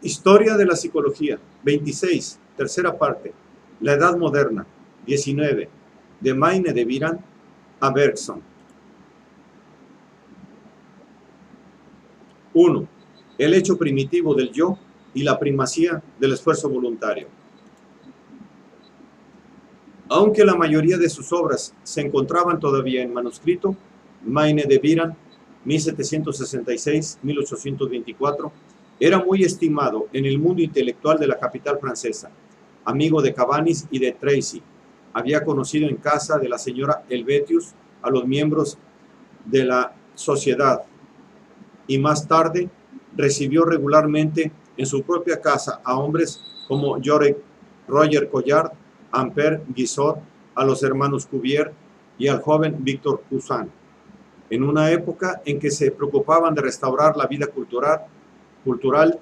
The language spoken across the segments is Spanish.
Historia de la psicología. 26. Tercera parte. La edad moderna. 19. De Maine de Biran a Bergson. 1. El hecho primitivo del yo y la primacía del esfuerzo voluntario. Aunque la mayoría de sus obras se encontraban todavía en manuscrito, Maine de Biran, 1766-1824, era muy estimado en el mundo intelectual de la capital francesa, amigo de Cabanis y de Tracy. Había conocido en casa de la señora Helvetius a los miembros de la sociedad y más tarde recibió regularmente en su propia casa a hombres como Roger Collard, Ampère Guizot, a los hermanos Cuvier y al joven Victor Cousin, en una época en que se preocupaban de restaurar la vida cultural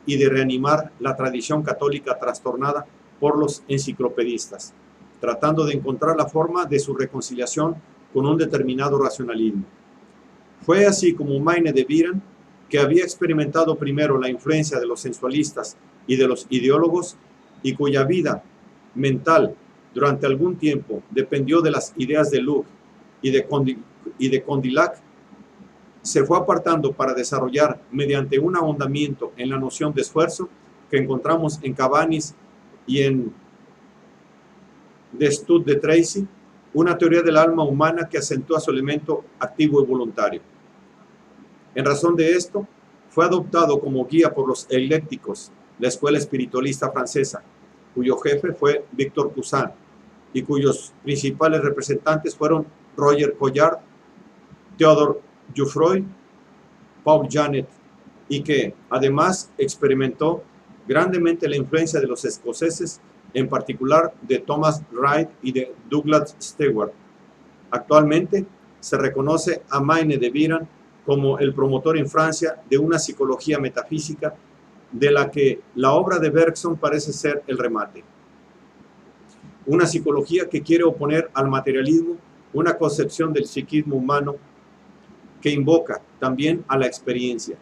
y de reanimar la tradición católica trastornada por los enciclopedistas, tratando de encontrar la forma de su reconciliación con un determinado racionalismo. Fue así como Maine de Biran, que había experimentado primero la influencia de los sensualistas y de los ideólogos, y cuya vida mental durante algún tiempo dependió de las ideas de Luc y de Condillac, se fue apartando para desarrollar, mediante un ahondamiento en la noción de esfuerzo que encontramos en Cabanis y en The Stud de Tracy, una teoría del alma humana que acentúa su elemento activo y voluntario. En razón de esto, fue adoptado como guía por los eclécticos, la escuela espiritualista francesa, cuyo jefe fue Victor Cousin, y cuyos principales representantes fueron Roger Collard, Theodore Jouffroy, Paul Janet, y que además experimentó grandemente la influencia de los escoceses, en particular de Thomas Wright y de Douglas Stewart. Actualmente se reconoce a Maine de Biran como el promotor en Francia de una psicología metafísica de la que la obra de Bergson parece ser el remate. Una psicología que quiere oponer al materialismo una concepción del psiquismo humano que invoca también a la experiencia,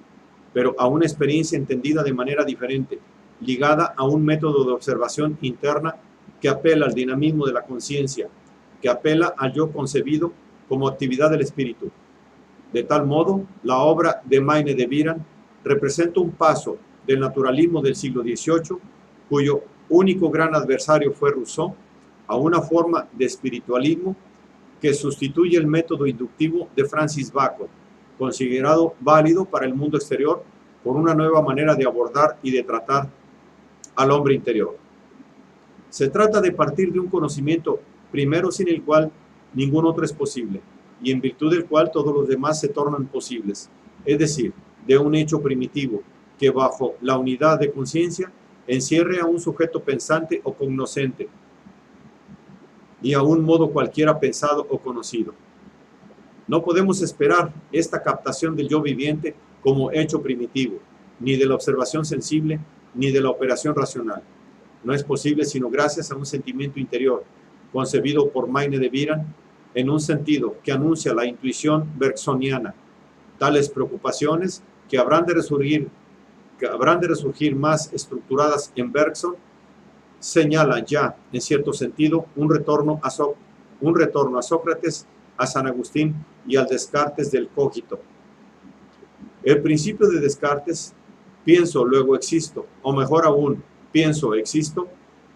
pero a una experiencia entendida de manera diferente, ligada a un método de observación interna que apela al dinamismo de la conciencia, que apela al yo concebido como actividad del espíritu. De tal modo, la obra de Maine de Biran representa un paso del naturalismo del siglo XVIII, cuyo único gran adversario fue Rousseau, a una forma de espiritualismo que sustituye el método inductivo de Francis Bacon, considerado válido para el mundo exterior por una nueva manera de abordar y de tratar al hombre interior. Se trata de partir de un conocimiento primero sin el cual ningún otro es posible, y en virtud del cual todos los demás se tornan posibles, es decir, de un hecho primitivo que bajo la unidad de conciencia encierre a un sujeto pensante o cognoscente y a un modo cualquiera pensado o conocido. No podemos esperar esta captación del yo viviente como hecho primitivo, ni de la observación sensible, ni de la operación racional. No es posible sino gracias a un sentimiento interior, concebido por Maine de Biran, en un sentido que anuncia la intuición bergsoniana. Tales preocupaciones que habrán de resurgir más estructuradas en Bergson, señala ya, en cierto sentido, un retorno a Sócrates, a San Agustín y al Descartes del cogito. El principio de Descartes, pienso, luego existo, o mejor aún, pienso, existo,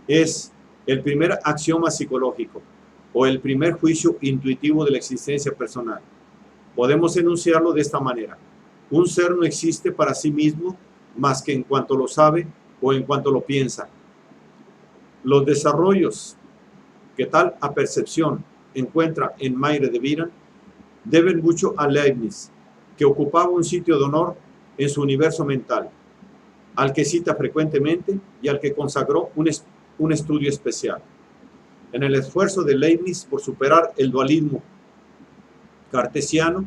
es el primer axioma psicológico, o el primer juicio intuitivo de la existencia personal. Podemos enunciarlo de esta manera: un ser no existe para sí mismo más que en cuanto lo sabe o en cuanto lo piensa. Los desarrollos que tal apercepción encuentra en Maine de Biran deben mucho a Leibniz, que ocupaba un sitio de honor en su universo mental, al que cita frecuentemente y al que consagró un estudio especial. En el esfuerzo de Leibniz por superar el dualismo cartesiano,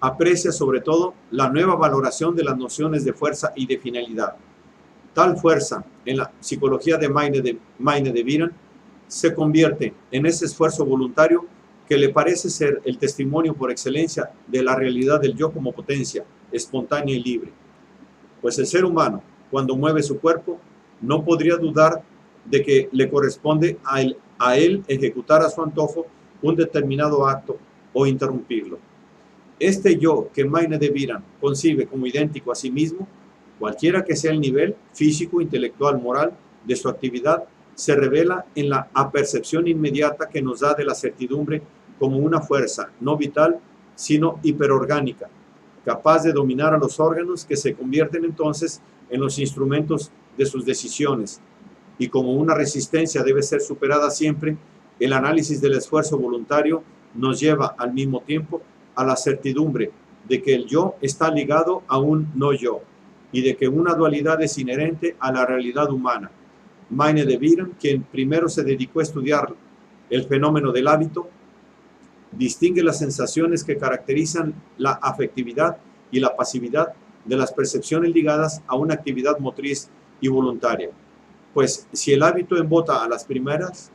aprecia sobre todo la nueva valoración de las nociones de fuerza y de finalidad. Tal fuerza, en la psicología de Maine de Biran, se convierte en ese esfuerzo voluntario que le parece ser el testimonio por excelencia de la realidad del yo como potencia, espontánea y libre. Pues el ser humano, cuando mueve su cuerpo, no podría dudar de que le corresponde a él ejecutar a su antojo un determinado acto o interrumpirlo. Este yo que Maine de Biran concibe como idéntico a sí mismo, cualquiera que sea el nivel físico, intelectual, moral de su actividad, se revela en la apercepción inmediata que nos da de la certidumbre como una fuerza no vital, sino hiperorgánica, capaz de dominar a los órganos que se convierten entonces en los instrumentos de sus decisiones. Y como una resistencia debe ser superada siempre, el análisis del esfuerzo voluntario nos lleva al mismo tiempo a la certidumbre de que el yo está ligado a un no yo y de que una dualidad es inherente a la realidad humana. Maine de Biran, quien primero se dedicó a estudiar el fenómeno del hábito, distingue las sensaciones que caracterizan la afectividad y la pasividad de las percepciones ligadas a una actividad motriz y voluntaria. Pues si el hábito embota a las primeras,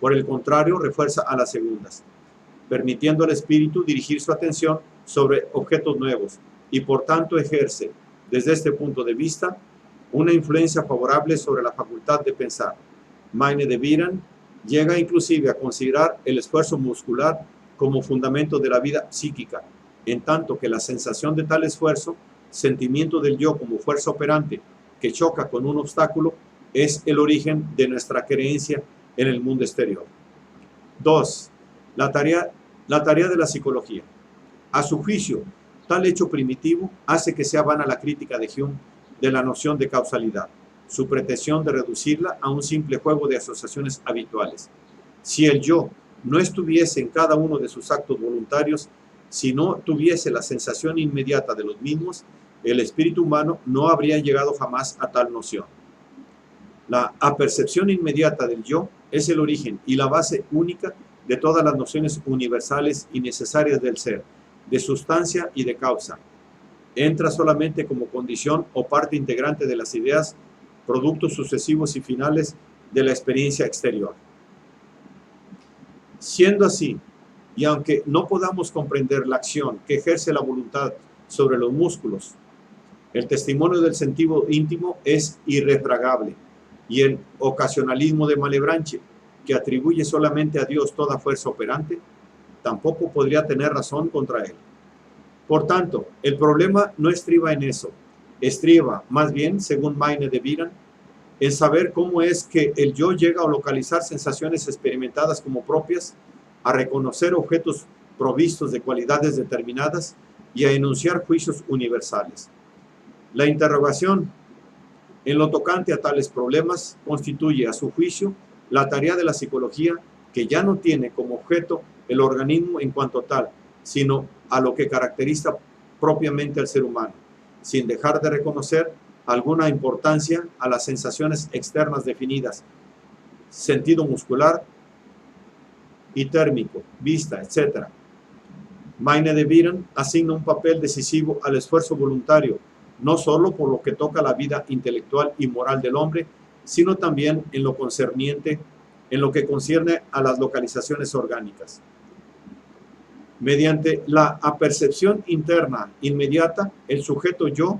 por el contrario, refuerza a las segundas, permitiendo al espíritu dirigir su atención sobre objetos nuevos y por tanto ejerce, desde este punto de vista, una influencia favorable sobre la facultad de pensar. Maine de Biran llega inclusive a considerar el esfuerzo muscular como fundamento de la vida psíquica, en tanto que la sensación de tal esfuerzo, sentimiento del yo como fuerza operante que choca con un obstáculo, es el origen de nuestra creencia en el mundo exterior. 2. La tarea de la psicología. A su juicio, tal hecho primitivo hace que sea vana la crítica de Hume de la noción de causalidad, su pretensión de reducirla a un simple juego de asociaciones habituales. Si el yo no estuviese en cada uno de sus actos voluntarios, si no tuviese la sensación inmediata de los mismos, el espíritu humano no habría llegado jamás a tal noción. La apercepción inmediata del yo es el origen y la base única de todas las nociones universales y necesarias del ser, de sustancia y de causa. Entra solamente como condición o parte integrante de las ideas, productos sucesivos y finales de la experiencia exterior. Siendo así, y aunque no podamos comprender la acción que ejerce la voluntad sobre los músculos, el testimonio del sentido íntimo es irrefragable, y el ocasionalismo de Malebranche, que atribuye solamente a Dios toda fuerza operante, tampoco podría tener razón contra él. Por tanto, el problema no estriba en eso, estriba más bien, según Maine de Biran, en saber cómo es que el yo llega a localizar sensaciones experimentadas como propias, a reconocer objetos provistos de cualidades determinadas y a enunciar juicios universales. La interrogación en lo tocante a tales problemas constituye, a su juicio, la tarea de la psicología, que ya no tiene como objeto el organismo en cuanto tal, sino a lo que caracteriza propiamente al ser humano, sin dejar de reconocer alguna importancia a las sensaciones externas definidas, sentido muscular y térmico, vista, etc. Maine de Biran asigna un papel decisivo al esfuerzo voluntario, no solo por lo que toca la vida intelectual y moral del hombre, sino también en lo que concierne a las localizaciones orgánicas. Mediante la apercepción interna inmediata, el sujeto yo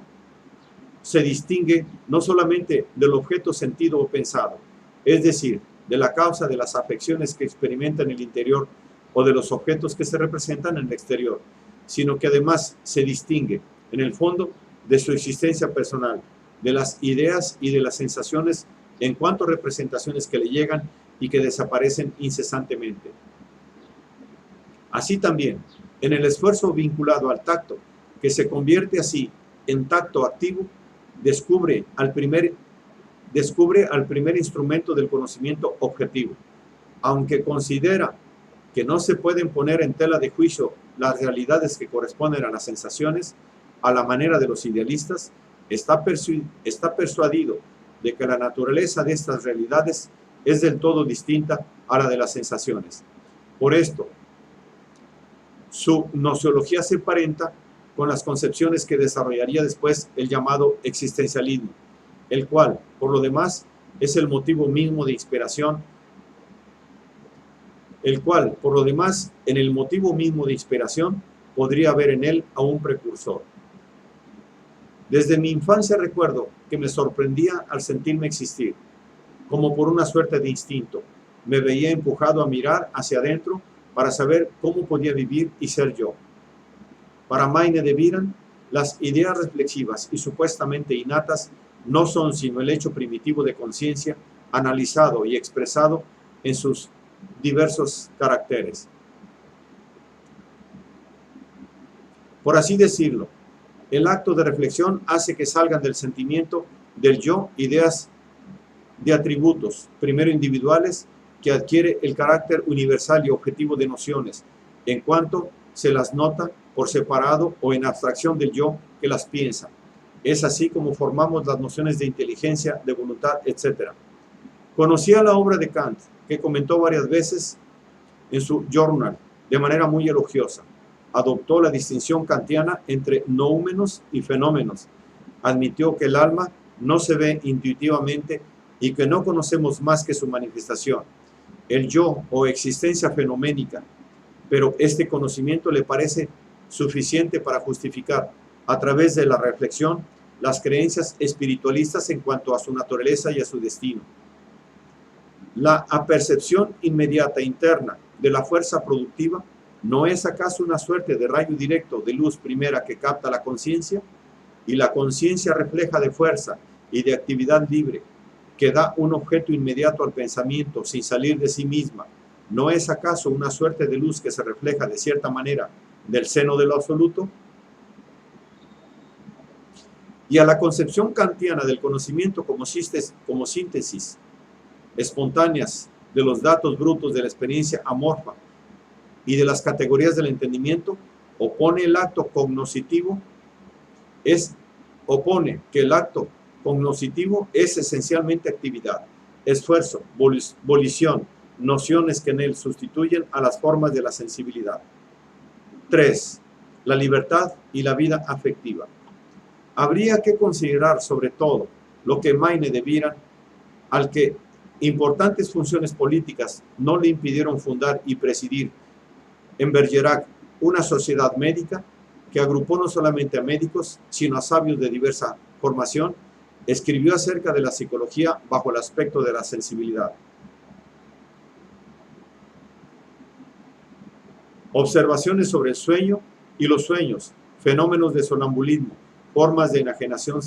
se distingue no solamente del objeto sentido o pensado, es decir, de la causa de las afecciones que experimenta en el interior o de los objetos que se representan en el exterior, sino que además se distingue, en el fondo, de su existencia personal, de las ideas y de las sensaciones en cuanto a representaciones que le llegan y que desaparecen incesantemente. Así también, en el esfuerzo vinculado al tacto, que se convierte así en tacto activo, descubre al primer instrumento del conocimiento objetivo. Aunque considera que no se pueden poner en tela de juicio las realidades que corresponden a las sensaciones, a la manera de los idealistas, está persuadido de que la naturaleza de estas realidades es del todo distinta a la de las sensaciones. Por esto, su gnoseología se emparenta con las concepciones que desarrollaría después el llamado existencialismo, el cual, por lo demás, es el motivo mismo de inspiración, en el motivo mismo de inspiración podría haber en él a un precursor. Desde mi infancia recuerdo que me sorprendía al sentirme existir, como por una suerte de instinto. Me veía empujado a mirar hacia adentro para saber cómo podía vivir y ser yo. Para Maine de Biran, las ideas reflexivas y supuestamente innatas no son sino el hecho primitivo de conciencia analizado y expresado en sus diversos caracteres. Por así decirlo, el acto de reflexión hace que salgan del sentimiento del yo ideas de atributos, primero individuales, que adquiere el carácter universal y objetivo de nociones, en cuanto se las nota por separado o en abstracción del yo que las piensa. Es así como formamos las nociones de inteligencia, de voluntad, etc. Conocía la obra de Kant, que comentó varias veces en su Journal, de manera muy elogiosa. Adoptó la distinción kantiana entre noúmenos y fenómenos. Admitió que el alma no se ve intuitivamente y que no conocemos más que su manifestación, el yo o existencia fenoménica, pero este conocimiento le parece suficiente para justificar, a través de la reflexión, las creencias espiritualistas en cuanto a su naturaleza y a su destino. La apercepción inmediata interna de la fuerza productiva ¿no es acaso una suerte de rayo directo de luz primera que capta la conciencia? Y la conciencia refleja de fuerza y de actividad libre, que da un objeto inmediato al pensamiento sin salir de sí misma. ¿No es acaso una suerte de luz que se refleja de cierta manera del seno de lo absoluto? Y a la concepción kantiana del conocimiento como síntesis espontáneas de los datos brutos de la experiencia amorfa y de las categorías del entendimiento, opone que el acto cognoscitivo es esencialmente actividad, esfuerzo, volición, nociones que en él sustituyen a las formas de la sensibilidad. 3. La libertad y la vida afectiva. Habría que considerar sobre todo lo que Maine de Biran, al que importantes funciones políticas no le impidieron fundar y presidir en Bergerac una sociedad médica que agrupó no solamente a médicos, sino a sabios de diversa formación, escribió acerca de la psicología bajo el aspecto de la sensibilidad. Observaciones sobre el sueño y los sueños, fenómenos de sonambulismo, formas de enajenación.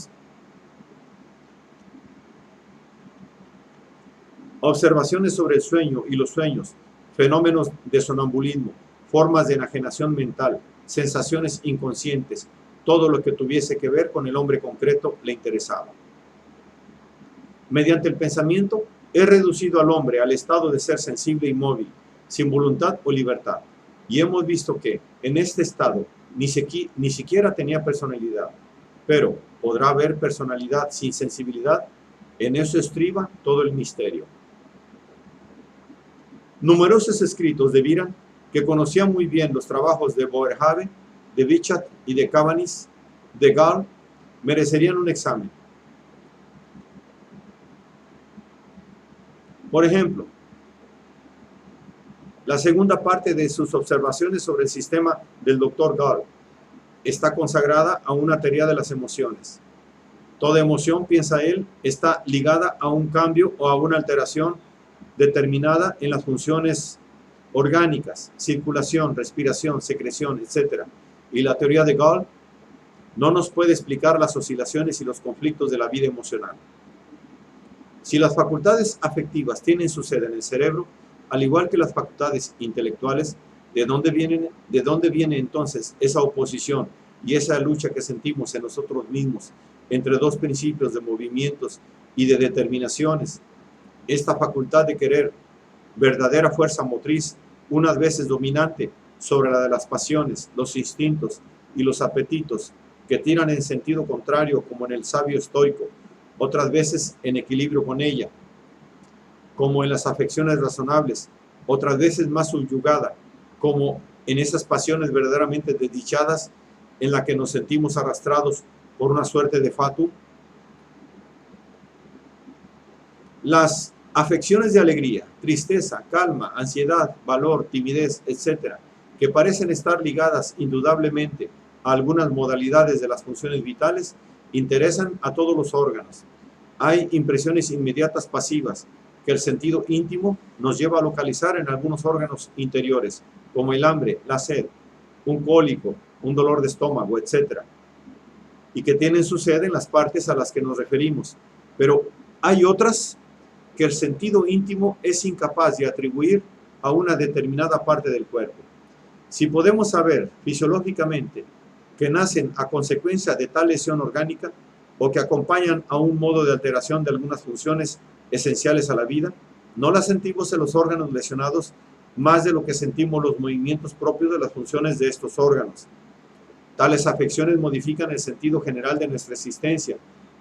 Observaciones sobre el sueño y los sueños, fenómenos de sonambulismo, formas de enajenación mental, sensaciones inconscientes, todo lo que tuviese que ver con el hombre concreto le interesaba. Mediante el pensamiento, he reducido al hombre al estado de ser sensible y móvil, sin voluntad o libertad. Y hemos visto que, en este estado, ni siquiera tenía personalidad. Pero, ¿podrá haber personalidad sin sensibilidad? En eso estriba todo el misterio. Numerosos escritos de Biran, que conocía muy bien los trabajos de Boerhaave, de Bichat y de Cabanis, de Gall, merecerían un examen. Por ejemplo, la segunda parte de sus observaciones sobre el sistema del Dr. Gall está consagrada a una teoría de las emociones. Toda emoción, piensa él, está ligada a un cambio o a una alteración determinada en las funciones orgánicas, circulación, respiración, secreción, etc. Y la teoría de Gall no nos puede explicar las oscilaciones y los conflictos de la vida emocional. Si las facultades afectivas tienen su sede en el cerebro, al igual que las facultades intelectuales, ¿de dónde viene entonces esa oposición y esa lucha que sentimos en nosotros mismos entre dos principios de movimientos y de determinaciones? Esta facultad de querer, verdadera fuerza motriz, unas veces dominante sobre la de las pasiones, los instintos y los apetitos, que tiran en sentido contrario como en el sabio estoico, otras veces en equilibrio con ella, como en las afecciones razonables, otras veces más subyugada, como en esas pasiones verdaderamente desdichadas en la que nos sentimos arrastrados por una suerte de fatum. Las afecciones de alegría, tristeza, calma, ansiedad, valor, timidez, etc., que parecen estar ligadas indudablemente a algunas modalidades de las funciones vitales, interesan a todos los órganos. Hay impresiones inmediatas pasivas que el sentido íntimo nos lleva a localizar en algunos órganos interiores, como el hambre, la sed, un cólico, un dolor de estómago, etc. Y que tienen su sede en las partes a las que nos referimos. Pero hay otras que el sentido íntimo es incapaz de atribuir a una determinada parte del cuerpo. Si podemos saber fisiológicamente que nacen a consecuencia de tal lesión orgánica o que acompañan a un modo de alteración de algunas funciones esenciales a la vida, no las sentimos en los órganos lesionados más de lo que sentimos los movimientos propios de las funciones de estos órganos. Tales afecciones modifican el sentido general de nuestra existencia,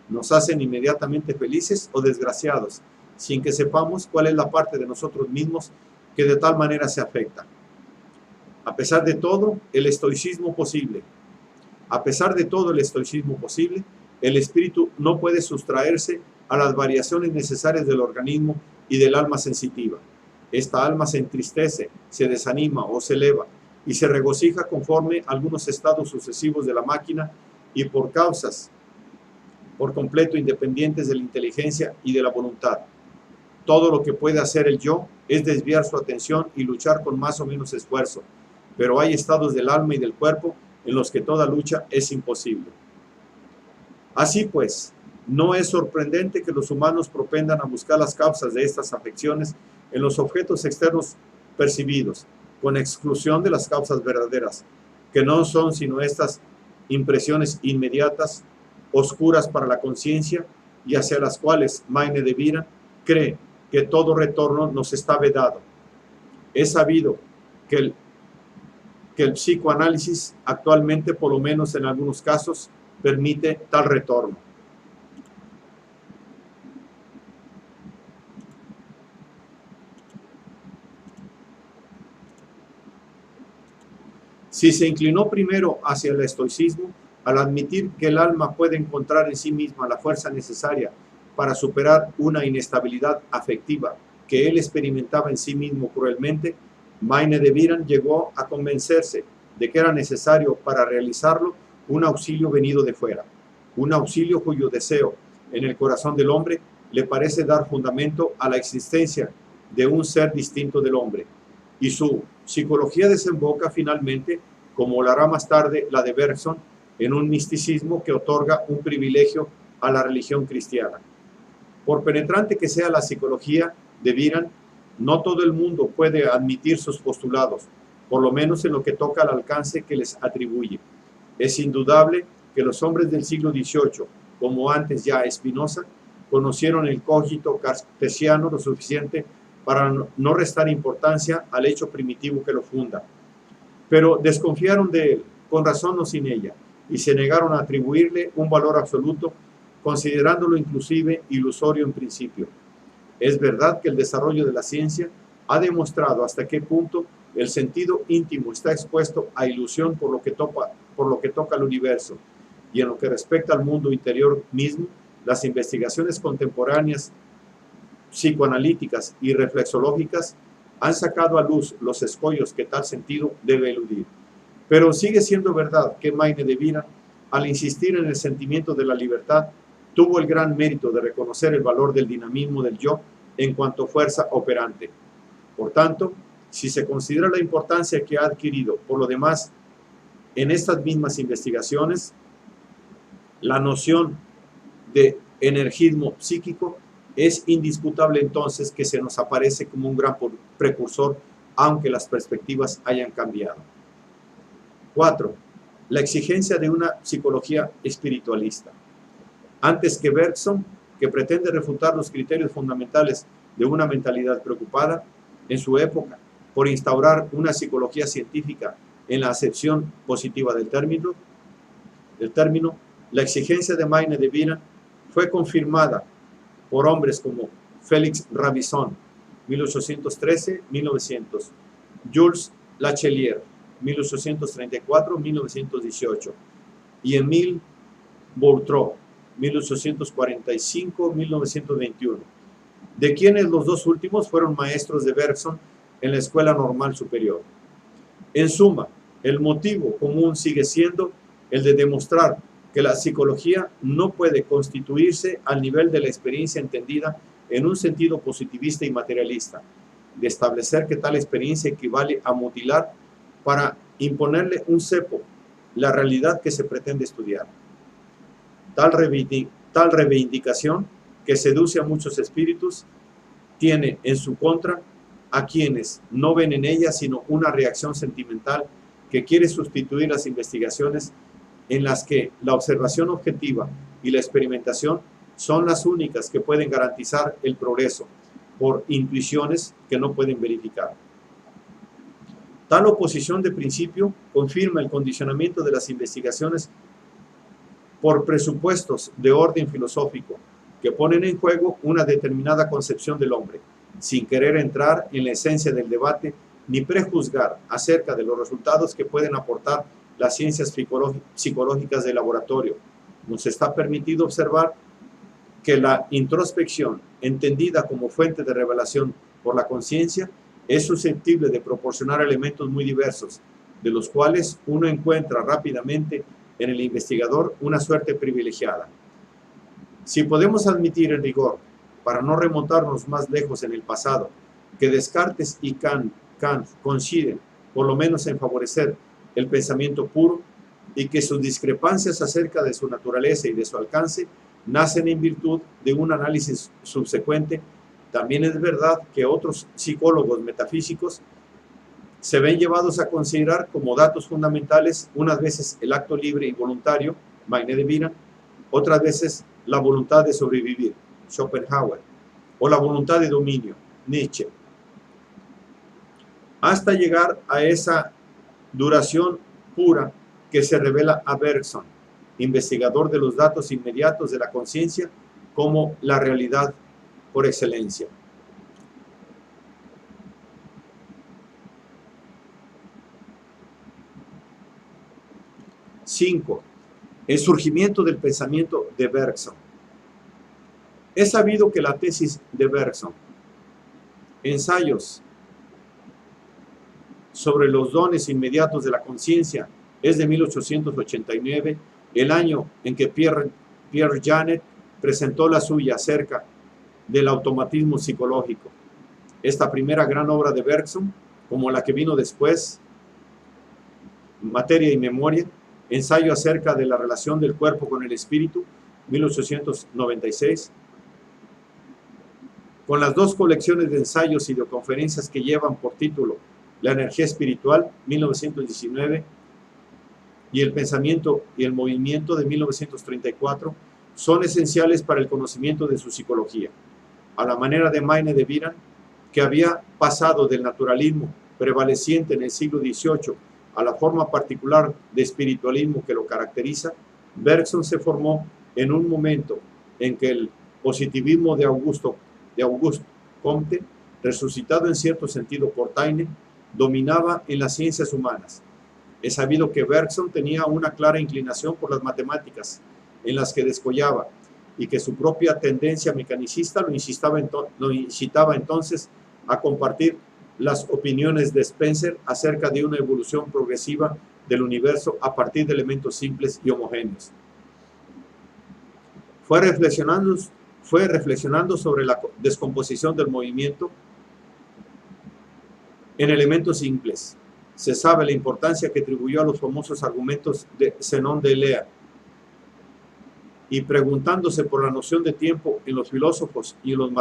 nos hacen inmediatamente felices o desgraciados, sin que sepamos cuál es la parte de nosotros mismos que de tal manera se afecta. A pesar de todo, el estoicismo posible, el espíritu no puede sustraerse a las variaciones necesarias del organismo y del alma sensitiva. Esta alma se entristece, se desanima o se eleva y se regocija conforme a algunos estados sucesivos de la máquina y por causas por completo independientes de la inteligencia y de la voluntad. Todo lo que puede hacer el yo es desviar su atención y luchar con más o menos esfuerzo, pero hay estados del alma y del cuerpo en los que toda lucha es imposible. Así pues, no es sorprendente que los humanos propendan a buscar las causas de estas afecciones en los objetos externos percibidos, con exclusión de las causas verdaderas, que no son sino estas impresiones inmediatas, oscuras para la conciencia y hacia las cuales Maine de Vira cree que todo retorno nos está vedado. Es sabido que el psicoanálisis actualmente, por lo menos en algunos casos, permite tal retorno. Si se inclinó primero hacia el estoicismo, al admitir que el alma puede encontrar en sí misma la fuerza necesaria para superar una inestabilidad afectiva que él experimentaba en sí mismo cruelmente, Maine de Biran llegó a convencerse de que era necesario para realizarlo un auxilio venido de fuera, un auxilio cuyo deseo en el corazón del hombre le parece dar fundamento a la existencia de un ser distinto del hombre, y su psicología desemboca finalmente, como lo hará más tarde la de Bergson, en un misticismo que otorga un privilegio a la religión cristiana. Por penetrante que sea la psicología de Biran, no todo el mundo puede admitir sus postulados, por lo menos en lo que toca al alcance que les atribuye. Es indudable que los hombres del siglo XVIII, como antes ya Spinoza, conocieron el cogito cartesiano lo suficiente para no restar importancia al hecho primitivo que lo funda, pero desconfiaron de él, con razón o sin ella, y se negaron a atribuirle un valor absoluto, considerándolo inclusive ilusorio en principio. Es verdad que el desarrollo de la ciencia ha demostrado hasta qué punto el sentido íntimo está expuesto a ilusión por lo que toca al universo, y en lo que respecta al mundo interior mismo, las investigaciones contemporáneas psicoanalíticas y reflexológicas han sacado a luz los escollos que tal sentido debe eludir. Pero sigue siendo verdad que Maine de Biran, al insistir en el sentimiento de la libertad, tuvo el gran mérito de reconocer el valor del dinamismo del yo en cuanto fuerza operante. Por tanto, si se considera la importancia que ha adquirido por lo demás en estas mismas investigaciones, la noción de energismo psíquico, es indisputable entonces que se nos aparece como un gran precursor, aunque las perspectivas hayan cambiado. 4. La exigencia de una psicología espiritualista. Antes que Bergson, que pretende refutar los criterios fundamentales de una mentalidad preocupada, en su época, por instaurar una psicología científica en la acepción positiva del término, la exigencia de Maine de Biran fue confirmada por hombres como Félix Rabison, 1813-1900, Jules Lachelier, 1834-1918, y Émile Boutroux, 1845-1921, de quienes los dos últimos fueron maestros de Bergson en la Escuela Normal Superior. En suma, el motivo común sigue siendo el de demostrar que la psicología no puede constituirse al nivel de la experiencia entendida en un sentido positivista y materialista, de establecer que tal experiencia equivale a mutilar para imponerle un cepo la realidad que se pretende estudiar. Tal reivindicación, que seduce a muchos espíritus, tiene en su contra a quienes no ven en ella sino una reacción sentimental que quiere sustituir las investigaciones en las que la observación objetiva y la experimentación son las únicas que pueden garantizar el progreso por intuiciones que no pueden verificar. Tal oposición de principio confirma el condicionamiento de las investigaciones por presupuestos de orden filosófico que ponen en juego una determinada concepción del hombre, sin querer entrar en la esencia del debate ni prejuzgar acerca de los resultados que pueden aportar las ciencias psicológicas de laboratorio. Nos está permitido observar que la introspección, entendida como fuente de revelación por la conciencia, es susceptible de proporcionar elementos muy diversos, de los cuales uno encuentra rápidamente en el investigador una suerte privilegiada. Si podemos admitir en rigor, para no remontarnos más lejos en el pasado, que Descartes y Kant coinciden, por lo menos en favorecer el pensamiento puro, y que sus discrepancias acerca de su naturaleza y de su alcance nacen en virtud de un análisis subsecuente, también es verdad que otros psicólogos metafísicos se ven llevados a considerar como datos fundamentales unas veces el acto libre y voluntario, Maine de Vina, otras veces la voluntad de sobrevivir, Schopenhauer, o la voluntad de dominio, Nietzsche, hasta llegar a esa duración pura que se revela a Bergson, investigador de los datos inmediatos de la conciencia, como la realidad por excelencia. Cinco, el surgimiento del pensamiento de Bergson. Es sabido que la tesis de Bergson, Ensayos sobre los dones inmediatos de la conciencia, es de 1889, el año en que Pierre Janet presentó la suya acerca del automatismo psicológico. Esta primera gran obra de Bergson, como la que vino después, Materia y Memoria, ensayo acerca de la relación del cuerpo con el espíritu, 1896, con las dos colecciones de ensayos y de conferencias que llevan por título La energía espiritual, 1919, y El pensamiento y el movimiento, de 1934, son esenciales para el conocimiento de su psicología. A la manera de Maine de Biran, que había pasado del naturalismo prevaleciente en el siglo XVIII a la forma particular de espiritualismo que lo caracteriza, Bergson se formó en un momento en que el positivismo de Auguste Comte, resucitado en cierto sentido por Taine, dominaba en las ciencias humanas. Es sabido que Bergson tenía una clara inclinación por las matemáticas, en las que descollaba, y que su propia tendencia mecanicista lo incitaba entonces a compartir las opiniones de Spencer acerca de una evolución progresiva del universo a partir de elementos simples y homogéneos. Fue reflexionando sobre la descomposición del movimiento en elementos simples. Se sabe la importancia que atribuyó a los famosos argumentos de Zenón de Elea, y preguntándose por la noción de tiempo en los filósofos y en los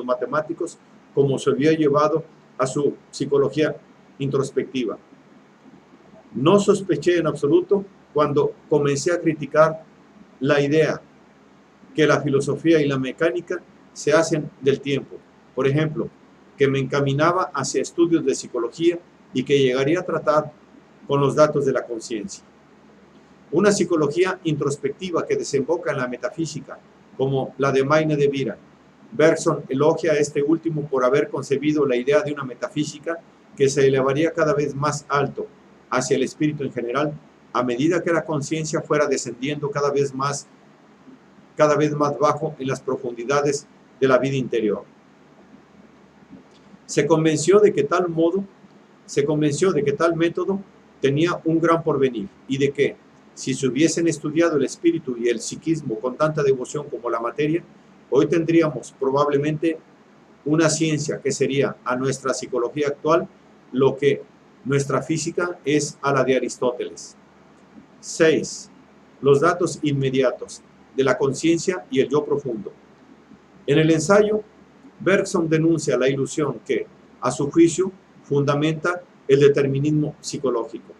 matemáticos, como se había llevado a su psicología introspectiva. No sospeché en absoluto, cuando comencé a criticar la idea que la filosofía y la mecánica se hacen del tiempo, por ejemplo, que me encaminaba hacia estudios de psicología y que llegaría a tratar con los datos de la conciencia. Una psicología introspectiva que desemboca en la metafísica, como la de Maine de Biran. Bergson elogia a este último por haber concebido la idea de una metafísica que se elevaría cada vez más alto hacia el espíritu en general, a medida que la conciencia fuera descendiendo cada vez más bajo en las profundidades de la vida interior. Se convenció de que tal modo Se convenció de que tal método tenía un gran porvenir y de que, si se hubiesen estudiado el espíritu y el psiquismo con tanta devoción como la materia, hoy tendríamos probablemente una ciencia que sería a nuestra psicología actual lo que nuestra física es a la de Aristóteles. 6. Los datos inmediatos de la conciencia y el yo profundo. En el ensayo, Bergson denuncia la ilusión que, a su juicio, fundamenta el determinismo psicológico,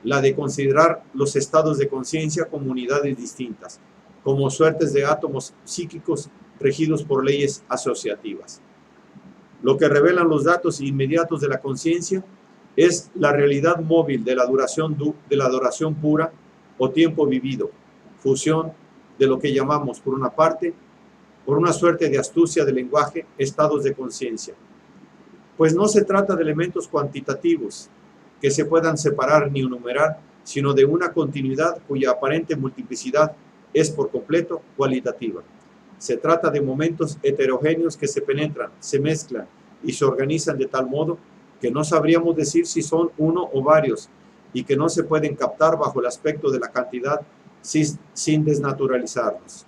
la de considerar los estados de conciencia como unidades distintas, como suertes de átomos psíquicos regidos por leyes asociativas. Lo que revelan los datos inmediatos de la conciencia es la realidad móvil de la adoración pura o tiempo vivido, fusión de lo que llamamos, por una parte, por una suerte de astucia del lenguaje, estados de conciencia. Pues no se trata de elementos cuantitativos que se puedan separar ni enumerar, sino de una continuidad cuya aparente multiplicidad es por completo cualitativa. Se trata de momentos heterogéneos que se penetran, se mezclan y se organizan de tal modo que no sabríamos decir si son uno o varios y que no se pueden captar bajo el aspecto de la cantidad sin desnaturalizarlos.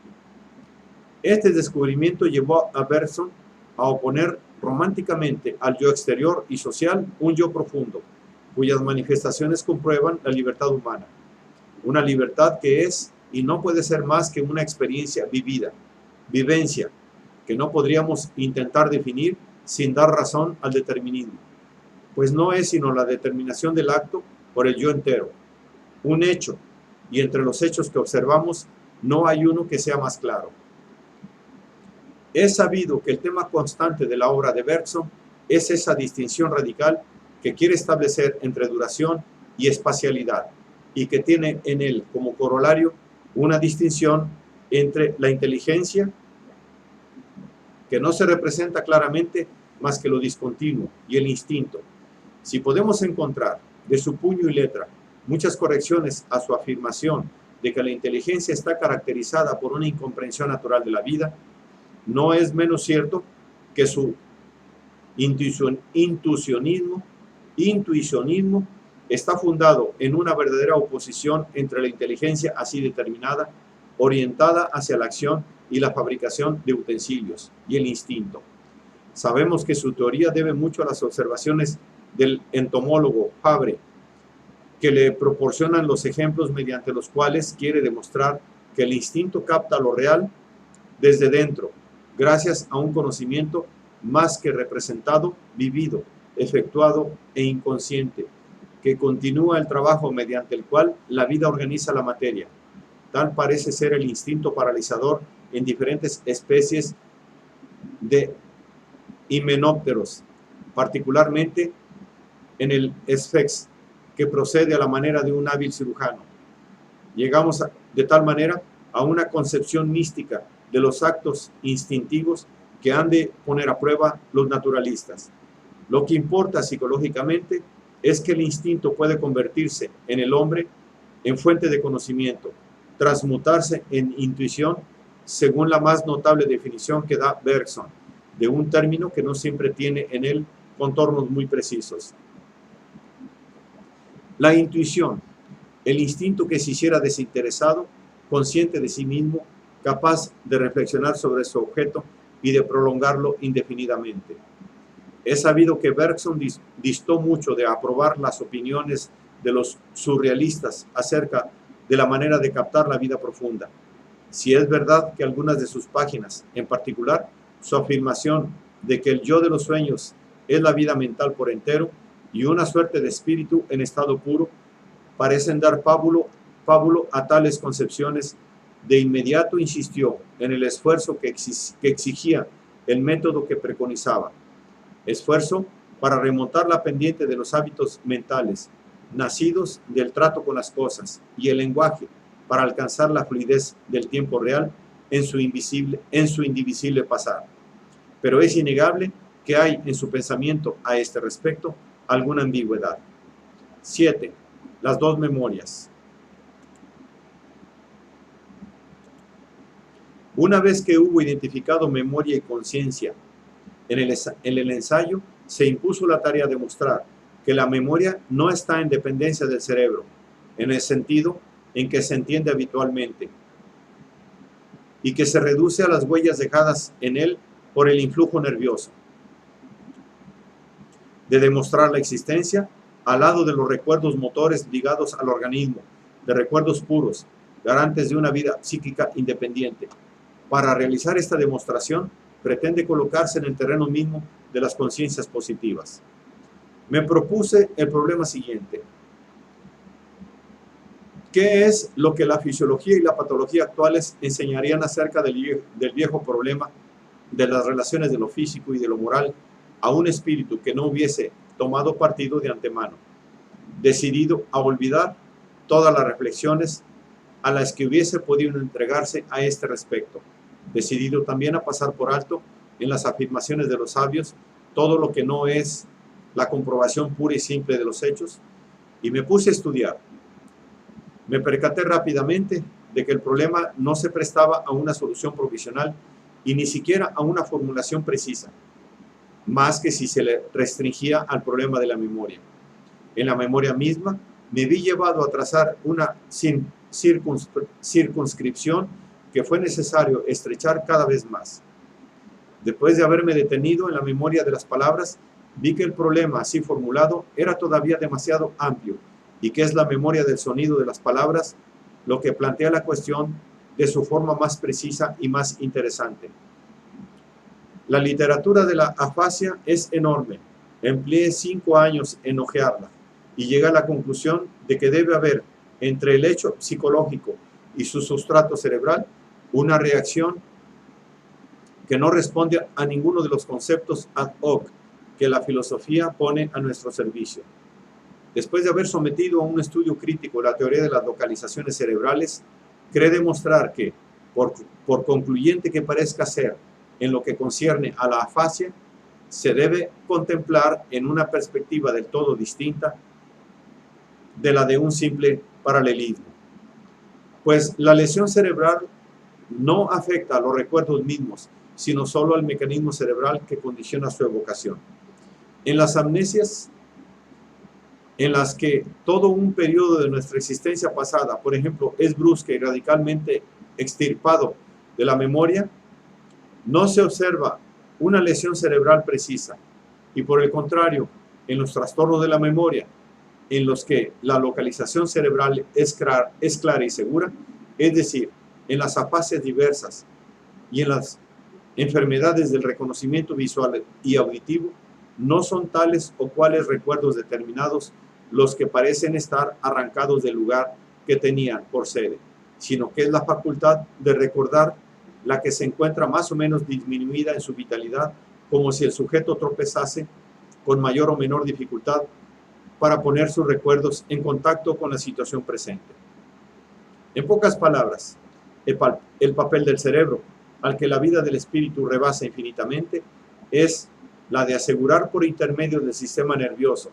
Este descubrimiento llevó a Bergson a oponer románticamente al yo exterior y social un yo profundo, cuyas manifestaciones comprueban la libertad humana. Una libertad que es y no puede ser más que una experiencia vivida, vivencia, que no podríamos intentar definir sin dar razón al determinismo, pues no es sino la determinación del acto por el yo entero, un hecho, y entre los hechos que observamos no hay uno que sea más claro. Es sabido que el tema constante de la obra de Bergson es esa distinción radical que quiere establecer entre duración y espacialidad, y que tiene en él como corolario una distinción entre la inteligencia, que no se representa claramente más que lo discontinuo, y el instinto. Si podemos encontrar de su puño y letra muchas correcciones a su afirmación de que la inteligencia está caracterizada por una incomprensión natural de la vida, no es menos cierto que su intuicionismo está fundado en una verdadera oposición entre la inteligencia así determinada, orientada hacia la acción y la fabricación de utensilios, y el instinto. Sabemos que su teoría debe mucho a las observaciones del entomólogo Fabre, que le proporcionan los ejemplos mediante los cuales quiere demostrar que el instinto capta lo real desde dentro, gracias a un conocimiento más que representado, vivido, efectuado e inconsciente, que continúa el trabajo mediante el cual la vida organiza la materia. Tal parece ser el instinto paralizador en diferentes especies de himenópteros, particularmente en el Sphex, que procede a la manera de un hábil cirujano. Llegamos de tal manera a una concepción mística de los actos instintivos que han de poner a prueba los naturalistas. Lo que importa psicológicamente es que el instinto puede convertirse en el hombre en fuente de conocimiento, transmutarse en intuición, según la más notable definición que da Bergson, de un término que no siempre tiene en él contornos muy precisos. La intuición, el instinto que se hiciera desinteresado, consciente de sí mismo, capaz de reflexionar sobre su objeto y de prolongarlo indefinidamente. Es sabido que Bergson distó mucho de aprobar las opiniones de los surrealistas acerca de la manera de captar la vida profunda. Si es verdad que algunas de sus páginas, en particular su afirmación de que el yo de los sueños es la vida mental por entero y una suerte de espíritu en estado puro, parecen dar pábulo a tales concepciones, de inmediato insistió en el esfuerzo que exigía el método que preconizaba. Esfuerzo para remontar la pendiente de los hábitos mentales, nacidos del trato con las cosas, y el lenguaje, para alcanzar la fluidez del tiempo real en su indivisible pasar. Pero es innegable que hay en su pensamiento a este respecto alguna ambigüedad. 7. Las dos memorias. Una vez que hubo identificado memoria y conciencia en el ensayo, se impuso la tarea de mostrar que la memoria no está en dependencia del cerebro, en el sentido en que se entiende habitualmente, y que se reduce a las huellas dejadas en él por el influjo nervioso. De demostrar la existencia, al lado de los recuerdos motores ligados al organismo, de recuerdos puros, garantes de una vida psíquica independiente. Para realizar esta demostración, pretende colocarse en el terreno mismo de las conciencias positivas. Me propuse el problema siguiente. ¿Qué es lo que la fisiología y la patología actuales enseñarían acerca del viejo problema de las relaciones de lo físico y de lo moral a un espíritu que no hubiese tomado partido de antemano, decidido a olvidar todas las reflexiones a las que hubiese podido entregarse a este respecto, decidido también a pasar por alto en las afirmaciones de los sabios todo lo que no es la comprobación pura y simple de los hechos? Y me puse a estudiar. Me percaté rápidamente de que el problema no se prestaba a una solución provisional y ni siquiera a una formulación precisa, más que si se le restringía al problema de la memoria. En la memoria misma me vi llevado a trazar una circunscripción que fue necesario estrechar cada vez más. Después de haberme detenido en la memoria de las palabras, vi que el problema así formulado era todavía demasiado amplio y que es la memoria del sonido de las palabras lo que plantea la cuestión de su forma más precisa y más interesante. La literatura de la afasia es enorme. Empleé 5 años en hojearla y llegué a la conclusión de que debe haber entre el hecho psicológico y su sustrato cerebral una reacción que no responde a ninguno de los conceptos ad hoc que la filosofía pone a nuestro servicio. Después de haber sometido a un estudio crítico la teoría de las localizaciones cerebrales, cree demostrar que, por concluyente que parezca ser en lo que concierne a la afasia, se debe contemplar en una perspectiva del todo distinta de la de un simple paralelismo. Pues la lesión cerebral no afecta a los recuerdos mismos, sino solo al mecanismo cerebral que condiciona su evocación. En las amnesias, en las que todo un periodo de nuestra existencia pasada, por ejemplo, es brusca y radicalmente extirpado de la memoria, no se observa una lesión cerebral precisa, y por el contrario, en los trastornos de la memoria, en los que la localización cerebral es clara y segura, es decir, en las afasias diversas y en las enfermedades del reconocimiento visual y auditivo, no son tales o cuales recuerdos determinados los que parecen estar arrancados del lugar que tenían por sede, sino que es la facultad de recordar la que se encuentra más o menos disminuida en su vitalidad, como si el sujeto tropezase con mayor o menor dificultad para poner sus recuerdos en contacto con la situación presente. En pocas palabras, el papel del cerebro, al que la vida del espíritu rebasa infinitamente, es la de asegurar por intermedio del sistema nervioso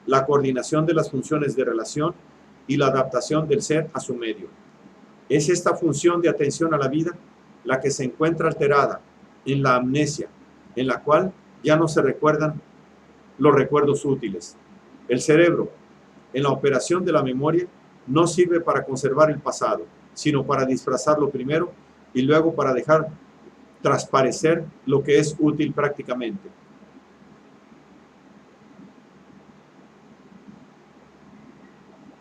la coordinación de las funciones de relación y la adaptación del ser a su medio. Es esta función de atención a la vida la que se encuentra alterada en la amnesia, en la cual ya no se recuerdan los recuerdos útiles. El cerebro, en la operación de la memoria, no sirve para conservar el pasado, sino para disfrazarlo primero y luego para dejar transparecer lo que es útil prácticamente.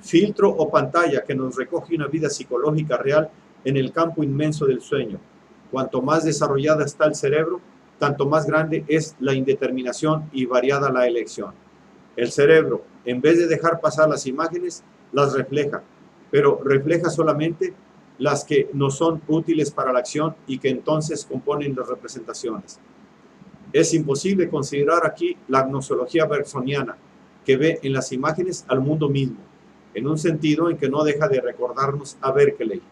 Filtro o pantalla que nos recoge una vida psicológica real en el campo inmenso del sueño. Cuanto más desarrollada está el cerebro, tanto más grande es la indeterminación y variada la elección. El cerebro, en vez de dejar pasar las imágenes, las refleja, pero refleja solamente las que no son útiles para la acción y que entonces componen las representaciones. Es imposible considerar aquí la gnoseología bergsoniana, que ve en las imágenes al mundo mismo, en un sentido en que no deja de recordarnos a Berkeley,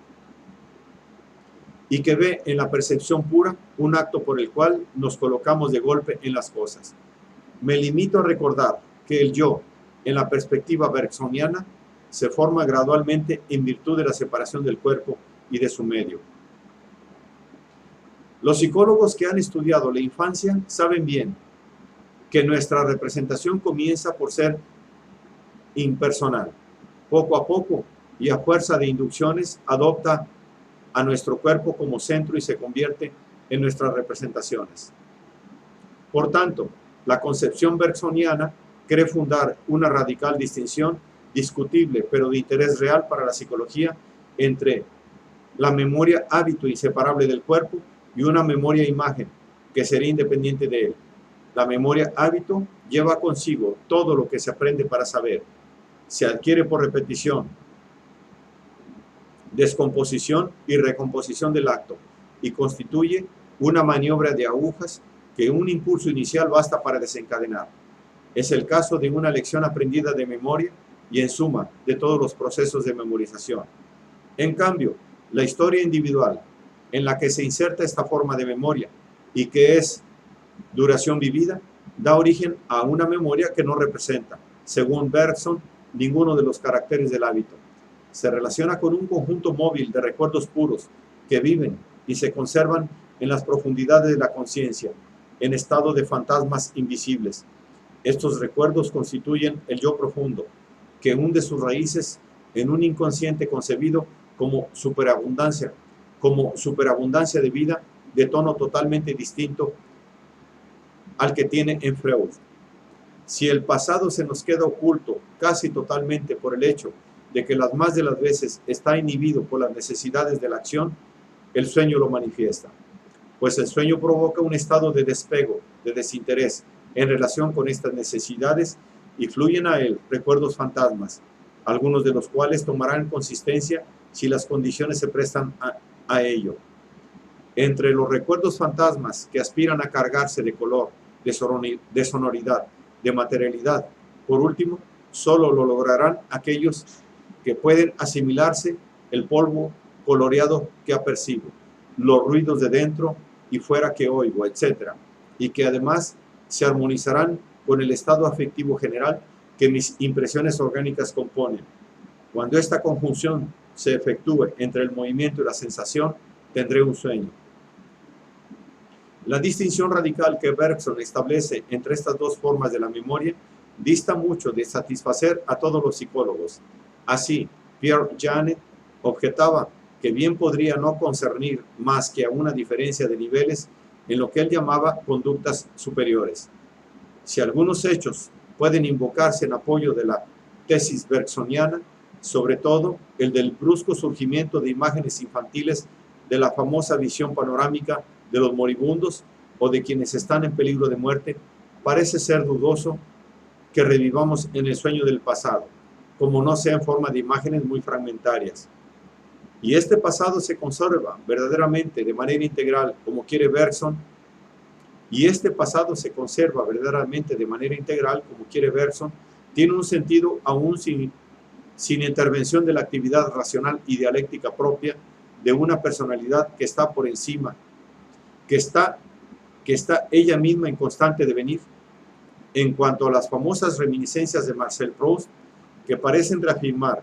y que ve en la percepción pura un acto por el cual nos colocamos de golpe en las cosas. Me limito a recordar que el yo, en la perspectiva bergsoniana, se forma gradualmente en virtud de la separación del cuerpo y de su medio. Los psicólogos que han estudiado la infancia saben bien que nuestra representación comienza por ser impersonal. Poco a poco y a fuerza de inducciones adopta a nuestro cuerpo como centro y se convierte en nuestras representaciones. Por tanto, la concepción bergsoniana cree fundar una radical distinción discutible, pero de interés real para la psicología, entre la memoria hábito inseparable del cuerpo y una memoria imagen que sería independiente de él. La memoria hábito lleva consigo todo lo que se aprende para saber, se adquiere por repetición, descomposición y recomposición del acto, y constituye una maniobra de agujas que un impulso inicial basta para desencadenar. Es el caso de una lección aprendida de memoria y, en suma, de todos los procesos de memorización. En cambio, la historia individual en la que se inserta esta forma de memoria y que es duración vivida, da origen a una memoria que no representa, según Bergson, ninguno de los caracteres del hábito. Se relaciona con un conjunto móvil de recuerdos puros que viven y se conservan en las profundidades de la conciencia, en estado de fantasmas invisibles. Estos recuerdos constituyen el yo profundo, que hunde sus raíces en un inconsciente concebido como superabundancia de vida de tono totalmente distinto al que tiene en Freud. Si el pasado se nos queda oculto casi totalmente por el hecho de que las más de las veces está inhibido por las necesidades de la acción, el sueño lo manifiesta, pues el sueño provoca un estado de despego, de desinterés en relación con estas necesidades y fluyen a él recuerdos fantasmas, algunos de los cuales tomarán consistencia si las condiciones se prestan a ello. Entre los recuerdos fantasmas que aspiran a cargarse de color, de sonoridad, de materialidad, por último, solo lo lograrán aquellos que pueden asimilarse el polvo coloreado que apercibo, los ruidos de dentro y fuera que oigo, etc., y que además se armonizarán con el estado afectivo general que mis impresiones orgánicas componen. Cuando esta conjunción se efectúe entre el movimiento y la sensación, tendré un sueño. La distinción radical que Bergson establece entre estas dos formas de la memoria dista mucho de satisfacer a todos los psicólogos. Así, Pierre Janet objetaba que bien podría no concernir más que a una diferencia de niveles en lo que él llamaba conductas superiores. Si algunos hechos pueden invocarse en apoyo de la tesis bergsoniana, sobre todo el del brusco surgimiento de imágenes infantiles de la famosa visión panorámica de los moribundos o de quienes están en peligro de muerte, parece ser dudoso que revivamos en el sueño del pasado, como no sea en forma de imágenes muy fragmentarias. Y este pasado se conserva verdaderamente de manera integral, como quiere Bergson, tiene un sentido aún sin intervención de la actividad racional y dialéctica propia de una personalidad que está por encima, que está ella misma en constante devenir. En cuanto a las famosas reminiscencias de Marcel Proust, que parecen reafirmar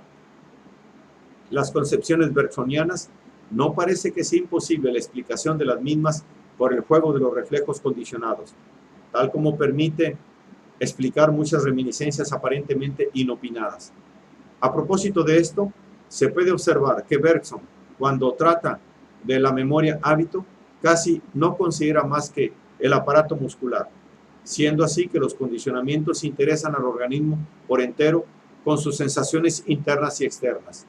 las concepciones bergsonianas, no parece que sea imposible la explicación de las mismas por el juego de los reflejos condicionados, tal como permite explicar muchas reminiscencias aparentemente inopinadas. A propósito de esto, se puede observar que Bergson, cuando trata de la memoria hábito, casi no considera más que el aparato muscular, siendo así que los condicionamientos interesan al organismo por entero con sus sensaciones internas y externas.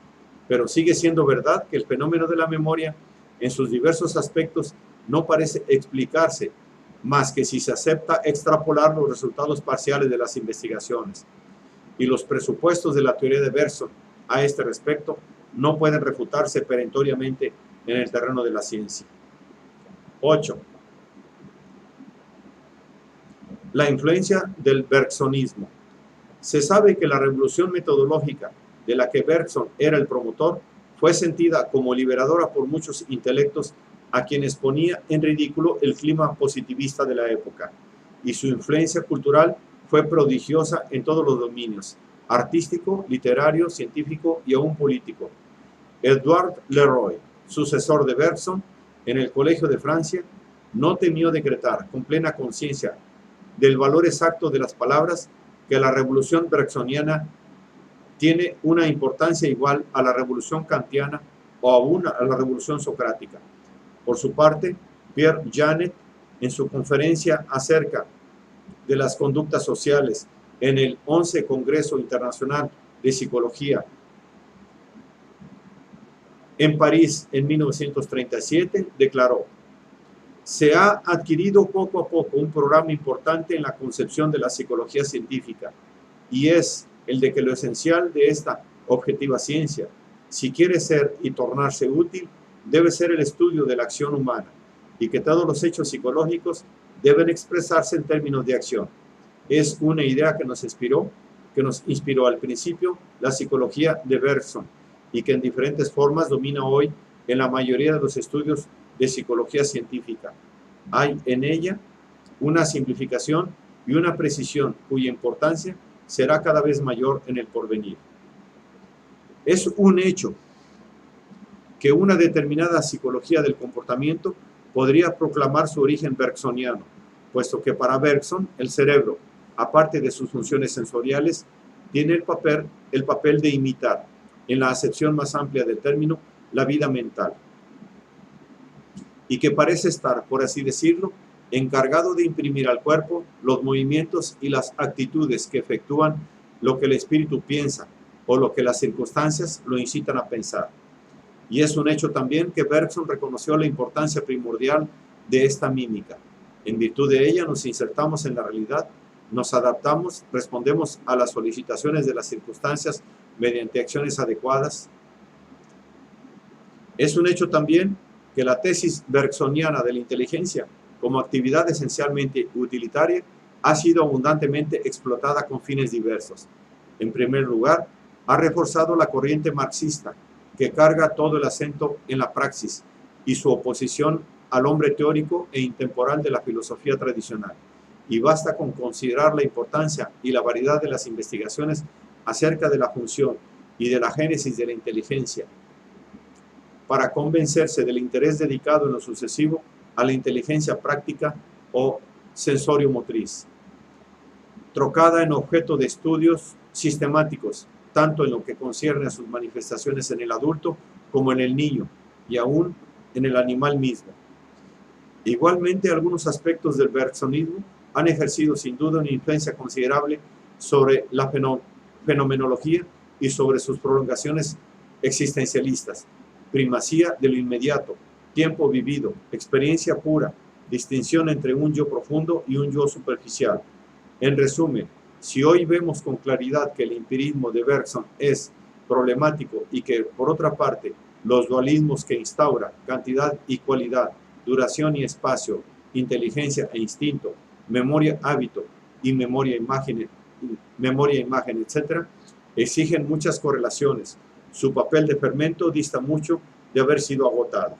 Pero sigue siendo verdad que el fenómeno de la memoria, en sus diversos aspectos, no parece explicarse más que si se acepta extrapolar los resultados parciales de las investigaciones. Y los presupuestos de la teoría de Bergson a este respecto no pueden refutarse perentoriamente en el terreno de la ciencia. 8. La influencia del bergsonismo. Se sabe que la revolución metodológica de la que Bergson era el promotor fue sentida como liberadora por muchos intelectos a quienes ponía en ridículo el clima positivista de la época, y su influencia cultural fue prodigiosa en todos los dominios: artístico, literario, científico y aún político. Edouard Leroy, sucesor de Bergson, en el Colegio de Francia, no temió decretar con plena conciencia del valor exacto de las palabras que la revolución bergsoniana tiene una importancia igual a la revolución kantiana o aún a la revolución socrática. Por su parte, Pierre Janet, en su conferencia acerca de las conductas sociales en el 11 Congreso Internacional de Psicología en París en 1937, declaró: se ha adquirido poco a poco un programa importante en la concepción de la psicología científica, y es el de que lo esencial de esta objetiva ciencia, si quiere ser y tornarse útil, debe ser el estudio de la acción humana, y que todos los hechos psicológicos deben expresarse en términos de acción. Es una idea que nos inspiró al principio la psicología de Bergson, y que en diferentes formas domina hoy en la mayoría de los estudios de psicología científica. Hay en ella una simplificación y una precisión cuya importancia será cada vez mayor en el porvenir. Es un hecho que una determinada psicología del comportamiento podría proclamar su origen bergsoniano, puesto que para Bergson el cerebro, aparte de sus funciones sensoriales, tiene el papel de imitar, en la acepción más amplia del término, la vida mental, y que parece estar, por así decirlo, encargado de imprimir al cuerpo los movimientos y las actitudes que efectúan lo que el espíritu piensa o lo que las circunstancias lo incitan a pensar. Y es un hecho también que Bergson reconoció la importancia primordial de esta mímica. En virtud de ella nos insertamos en la realidad, nos adaptamos, respondemos a las solicitaciones de las circunstancias mediante acciones adecuadas. Es un hecho también que la tesis bergsoniana de la inteligencia como actividad esencialmente utilitaria ha sido abundantemente explotada con fines diversos. En primer lugar, ha reforzado la corriente marxista, que carga todo el acento en la praxis y su oposición al hombre teórico e intemporal de la filosofía tradicional. Y basta con considerar la importancia y la variedad de las investigaciones acerca de la función y de la génesis de la inteligencia para convencerse del interés dedicado en lo sucesivo a la inteligencia práctica o sensorio-motriz, trocada en objeto de estudios sistemáticos, tanto en lo que concierne a sus manifestaciones en el adulto como en el niño y aún en el animal mismo. Igualmente, algunos aspectos del bergsonismo han ejercido sin duda una influencia considerable sobre la fenomenología y sobre sus prolongaciones existencialistas: primacía de lo inmediato, tiempo vivido, experiencia pura, distinción entre un yo profundo y un yo superficial. En resumen, si hoy vemos con claridad que el empirismo de Bergson es problemático y que, por otra parte, los dualismos que instaura, cantidad y cualidad, duración y espacio, inteligencia e instinto, memoria, hábito y memoria, imagen, etc., exigen muchas correlaciones. Su papel de fermento dista mucho de haber sido agotado.